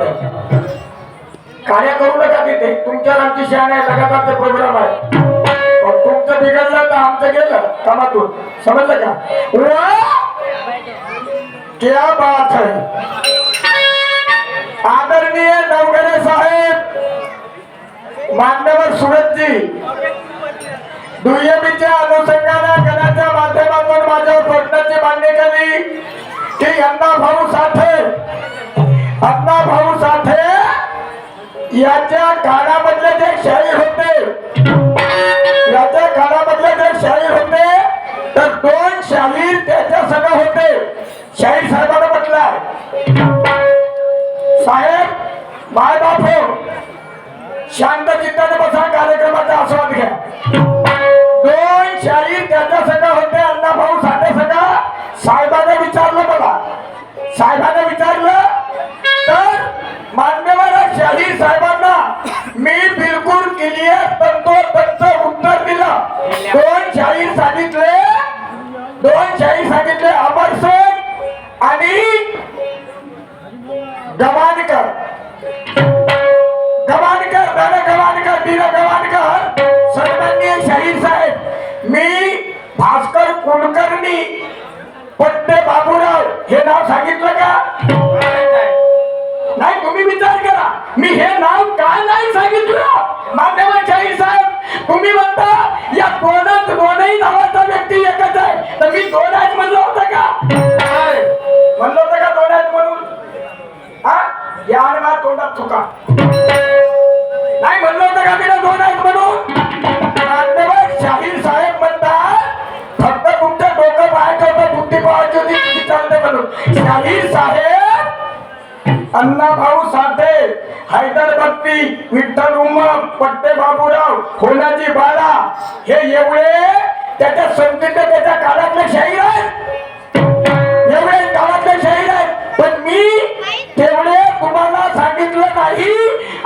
होते कार्य करू नका तिथे तुमच्या आमची शान आहे लगातारचे प्रोग्राम आहे तुमचं बिघडलं तर आमचं गेलं कामातून समजलं का क्या बात है आदरणीय नवघरे साहेब मान्यवर सुरतजी दुय्यमीच्या अनुषंगाने गणाच्या माध्यमातून माझ्यावर प्रश्नाची मांडणी केली की अण्णा भाऊ साठे याच्या काळामधले जे शाहीर होते तर दोन शाहीर त्याच्या सगळं होते शाहीर साहेबांना म्हटलं साहेब माय बाप हो शांत चित्ताने बसा कार्यक्रमाचा आस्वाद घ्या दोन शाहीर त्याच्या सगळं होते अण्णा भाऊ साठे सगळं साहेबांना विचारलं तर मान्यवर शाहीर साहेबांना मी बिलकुल क्लिअर तंतोतंत उत्तर दिलं दोन शाहीर सांगितले अमरसेन आणि गवाणकर सन्माननीय शाहीर साहेब मी भास्कर कुलकर्णी पट्टे बाबूराव हे नाव सांगितलं का नाही तुम्ही विचार करा मी हे नाव काय नाही सांगितलं मान्यवर शाहीर साहेब तुम्ही म्हणता या दोनही नावाचा व्यक्ती एकच आहे तर मी दोन आहेत म्हणलं होतं का दोन आहेत म्हणून हा ज्ञान मा तोंडात चुका नाही म्हणलं होतं का मी दोन आहेत म्हणून मान्यवर शाहीर साहेब म्हणतात फक्त तुमचं डोकं पाहायचं होतं बुद्धी पाहायची होती किती चालते म्हणून शाहीर साहेब अण्णा भाऊ साठे हैदर भक्ती विठ्ठल उमप पट्टे बाबूराव होनाजी बाळा हे एवढे त्याच्या संगीत त्याच्या काळातले शाहीर आहेत पण मी तेवढे तुम्हाला सांगितलं नाही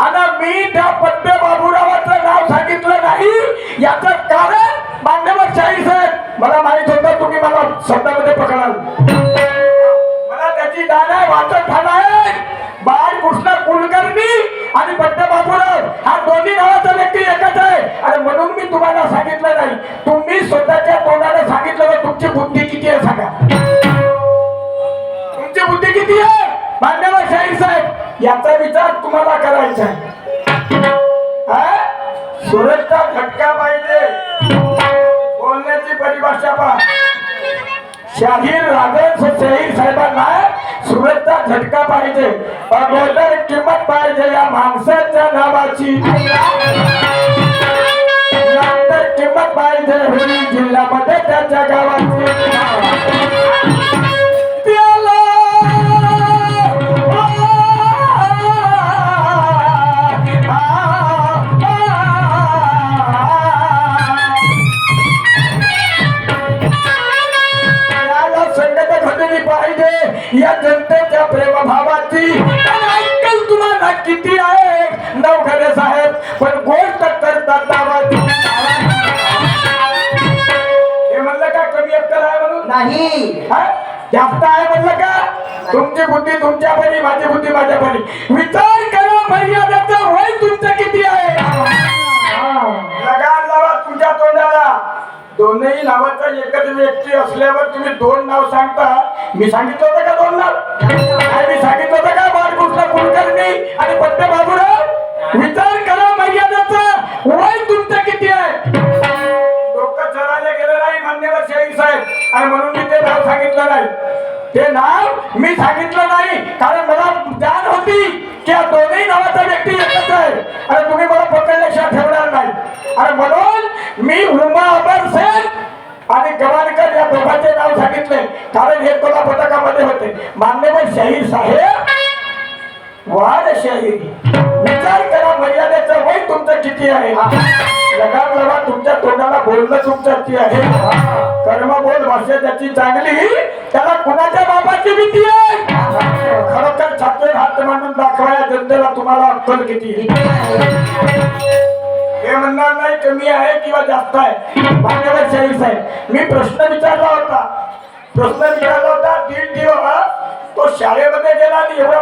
आणि मी त्या पट्टे बाबूरावाचं नाव सांगितलं नाही याचं कारण मान्यवर शाहीर साहेब मला माहित होतं तुम्ही मला शब्दामध्ये पकडाल मला त्याची दाना वाचत आहे बाळकृष्ण कुलकर्णी आणि पट्टे बाबूराव हा दोन्ही नावाचा व्यक्ती एकच आहे आणि म्हणून मी तुम्हाला सांगितलं नाही तुम्ही स्वतःच्या तोंडाने सांगितलं तर तुमची बुद्धी किती आहे सांगा तुमची बुद्धी किती आहे मान्यवर शाहीर साहेब याचा विचार तुम्हाला करायचा आहे सुरतचा झटका पाहिजे बोलण्याची परिभाषा पहा शाहीर शाहीर साहेबांना सुरतचा झटका पाहिजे अगोदर किंमत पाहिजे या माणसाच्या नावाची नंतर किंमत पाहिजे होळी जिल्ह्यामध्ये त्याच्या गावाची या जनतेच्या प्रेमभावाची ऐकल तुम्हाला किती आहे नवघरे साहेब पण गोष्ट करतात नावाची हे म्हणलं का कमी अक्कल आहे म्हणून नाही जास्त आहे म्हणलं का तुमची बुद्धी तुमच्या परी माझी बुद्धी माझ्या परी विचार करा मर्यादेचं वय तुमचं किती आहे लगान लावा तुमच्या तोंडाला दोनही नावाचा एकच व्यक्ती असल्यावर तुम्ही दोन नाव सांगता मी सांगितलं होतं का दोन नाव मी सांगितलं होतं का बाळकृष्ण कुलकर्णी आणि पट्टे बाबूराव विचार करा मर्यादेचा वय तुमचं किती आहे डोकं चढायला गेलं नाही मान्यवर शाहीर साहेब आणि म्हणून मी ते नाव सांगितलं नाही ते नाव मी सांगितलं नाही कारण मला जाण होती की या दोनही नावाचा व्यक्ती एकच आहे आणि तुम्ही मला पकडल्याशिवाय ठेवणार नाही आणि म्हणून मी उमा अमरसेन आणि गवाणकर या दोघांचे नाव सांगितले कारण हे कोला पथकामध्ये होते मान्यवर शाहीर साहेब वाढ शाहीर विचार करा मर्यादेचं वय तुमचं किती आहे लगाम लावा तुमच्या तोंडाला बोलणं तुमचं आहे कर्म बोल भाषा त्याची चांगली त्याला कुणाच्या बाबाची भीती आहे खरोखर छातीवर हात मांडून दाखवाया जनतेला तुम्हाला अक्कल किती हे म्हणणार नाही कमी आहे किंवा जास्त आहे मान्यवर शाहीर साहेब मी प्रश्न विचारला होता 1.5 दिवस तो शाळेमध्ये गेला आणि एवढा